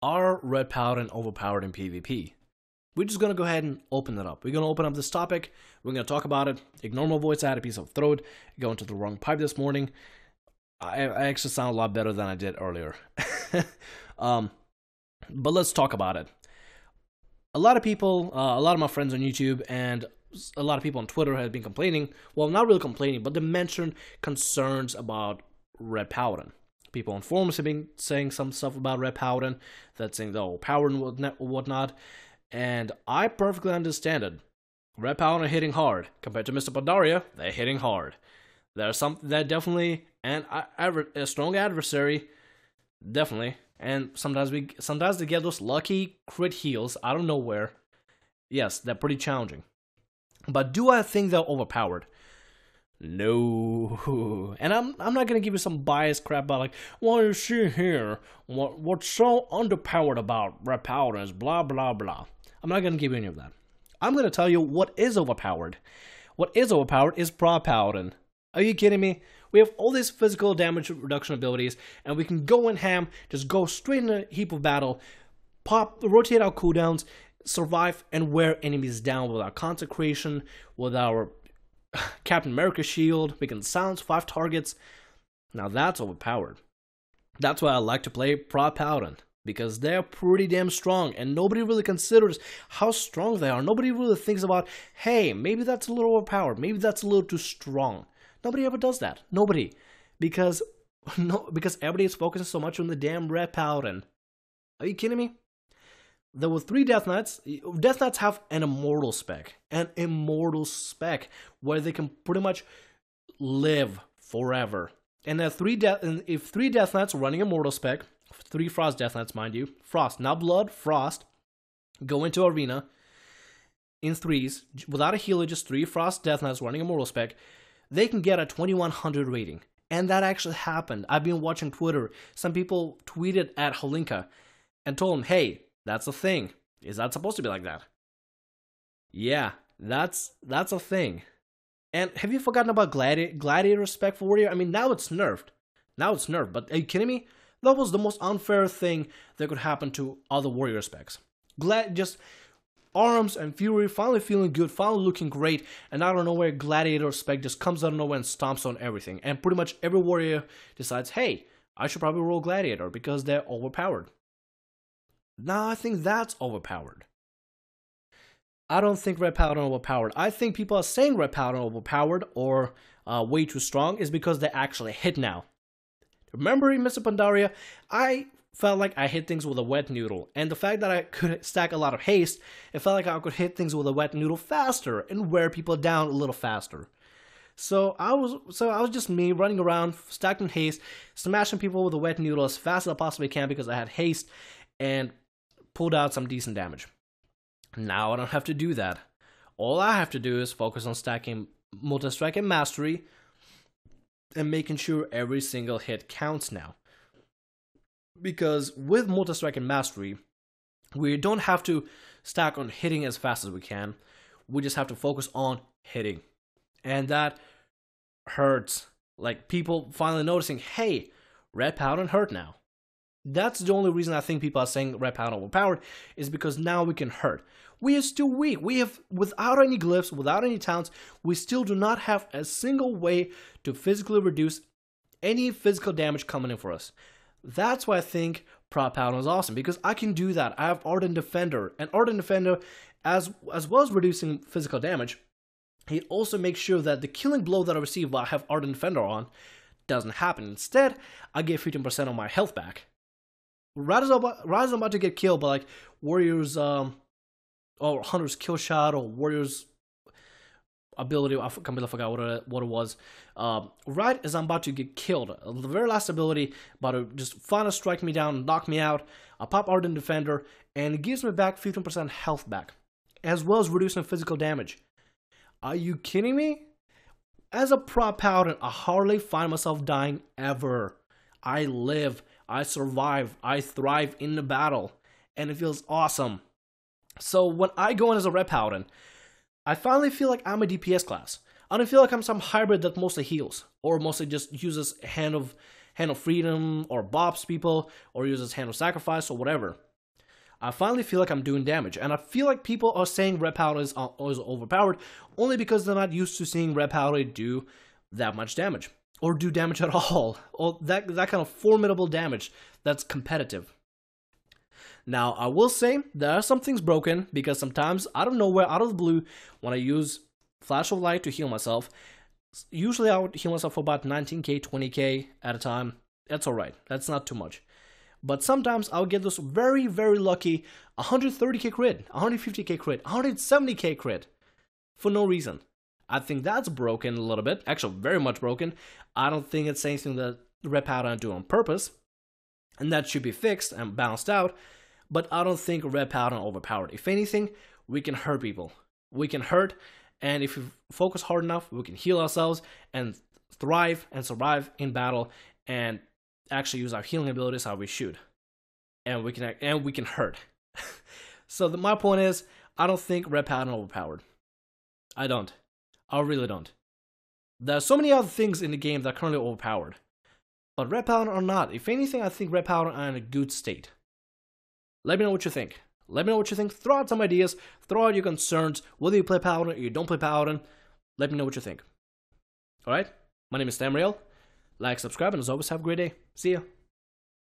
Are Ret Paladin overpowered in PvP? We're just gonna go ahead and open it up. We're gonna open up this topic. We're gonna talk about it. Ignore my voice. I had a piece of throat going to the wrong pipe this morning. I actually sound a lot better than I did earlier. But let's talk about it. A lot of people, a lot of my friends on YouTube and a lot of people on Twitter have been complaining. Well, not really complaining, but they mentioned concerns about Ret Paladin. People on forums have been saying some stuff about Ret Paladin, that's saying they're overpowered and whatnot. And I perfectly understand it. Ret Paladin are hitting hard. Compared to Mr. Pandaria, they're hitting hard. They're definitely a strong adversary, definitely. And sometimes they get those lucky crit heals out of nowhere. Yes, they're pretty challenging. But do I think they're overpowered? No. And I'm not gonna give you some biased crap about like, well, you see here, what's so underpowered about Ret Paladin is blah blah blah. I'm not gonna give you any of that. I'm gonna tell you what is overpowered. What is overpowered is Prot Paladin. Are you kidding me? We have all these physical damage reduction abilities, and we can go in ham, just go straight in a heap of battle, rotate our cooldowns, survive and wear enemies down with our consecration, with our Captain America shield. We can silence 5 targets. Now that's overpowered. That's why I like to play Prot Paladin, because they're pretty damn strong, and nobody really considers how strong they are. Nobody really thinks about, hey, maybe that's a little overpowered, maybe that's a little too strong. Nobody ever does that. Nobody. Because everybody is focusing so much on the damn Ret Paladin. Are you kidding me? There were 3 Death Knights. Death Knights have an immortal spec. An immortal spec where they can pretty much live forever. And if 3 Death Knights running immortal spec, 3 Frost Death Knights, mind you, Frost, not Blood, Frost, go into Arena in 3s, without a healer, just 3 Frost Death Knights running immortal spec, they can get a 2100 rating. And that actually happened. I've been watching Twitter. Some people tweeted at Holinka and told him, hey, that's a thing. Is that supposed to be like that? Yeah, that's a thing. And have you forgotten about Gladiator spec for Warrior? I mean, now it's nerfed. But are you kidding me? That was the most unfair thing that could happen to other Warrior specs. Just Arms and Fury finally feeling good, finally looking great, and out of nowhere, Gladiator spec just comes out of nowhere and stomps on everything. And pretty much every warrior decides, hey, I should probably roll Gladiator because they're overpowered. Now I think that's overpowered. I don't think Ret Paladin overpowered. I think people are saying Ret Paladin overpowered or way too strong is because they actually hit now. Remember in Mr. Pandaria, I felt like I hit things with a wet noodle, and the fact that I could stack a lot of haste, it felt like I could hit things with a wet noodle faster and wear people down a little faster. So I was just me running around, stacking haste, smashing people with a wet noodle as fast as I possibly can because I had haste, and pulled out some decent damage. Now I don't have to do that. All I have to do is focus on stacking multi-strike and mastery, and making sure every single hit counts now. Because with multi-strike and mastery, we don't have to stack on hitting as fast as we can. We just have to focus on hitting. And that hurts. Like, people finally noticing, hey, Ret Paladin hurt now. That's the only reason I think people are saying Ret Paladin overpowered, is because now we can hurt. We are still weak. We have, without any glyphs, without any talents, we still do not have a single way to physically reduce any physical damage coming in for us. That's why I think Prot Paladin is awesome, because I can do that. I have Ardent Defender, and Ardent Defender, as well as reducing physical damage, it also makes sure that the killing blow that I receive while I have Ardent Defender on doesn't happen. Instead, I get 15% of my health back. Right as I'm about to get killed by like Warrior's or Hunter's kill shot or Warrior's ability, I completely forgot what it was. Right as I'm about to get killed, the very last ability about to just finally strike me down, knock me out, I pop Ardent Defender, and it gives me back 15% health back, as well as reducing physical damage. Are you kidding me? As a Prot Paladin, I hardly find myself dying ever. I live, I survive, I thrive in the battle, and it feels awesome. So when I go in as a Ret Paladin, I finally feel like I'm a DPS class. I don't feel like I'm some hybrid that mostly heals, or mostly just uses Hand of Freedom, or bops people, or uses Hand of Sacrifice, or whatever. I finally feel like I'm doing damage, and I feel like people are saying Ret Paladin is overpowered only because they're not used to seeing Ret Paladin do that much damage, or do damage at all, or that kind of formidable damage that's competitive. Now, I will say there are some things broken, because sometimes, out of nowhere, out of the blue, when I use Flash of Light to heal myself, usually I would heal myself for about 19k, 20k at a time. That's alright, that's not too much. But sometimes I'll get this very, very lucky 130k crit, 150k crit, 170k crit, for no reason. I think that's broken a little bit, actually very much broken. I don't think it's anything that Ret Paladin do on purpose, and that should be fixed and balanced out. But I don't think Ret Paladin overpowered. If anything, we can hurt people. We can hurt, and if we focus hard enough, we can heal ourselves and thrive and survive in battle, and actually use our healing abilities how we should. And we can hurt. So my point is, I don't think Ret Paladin overpowered. I don't. I really don't. There are so many other things in the game that are currently overpowered, but Ret Paladin are not. If anything, I think Ret Paladin are in a good state. Let me know what you think. Let me know what you think. Throw out some ideas. Throw out your concerns. Whether you play Paladin or you don't play Paladin, let me know what you think. Alright? My name is Thamriyell. Like, subscribe, and as always, have a great day. See ya.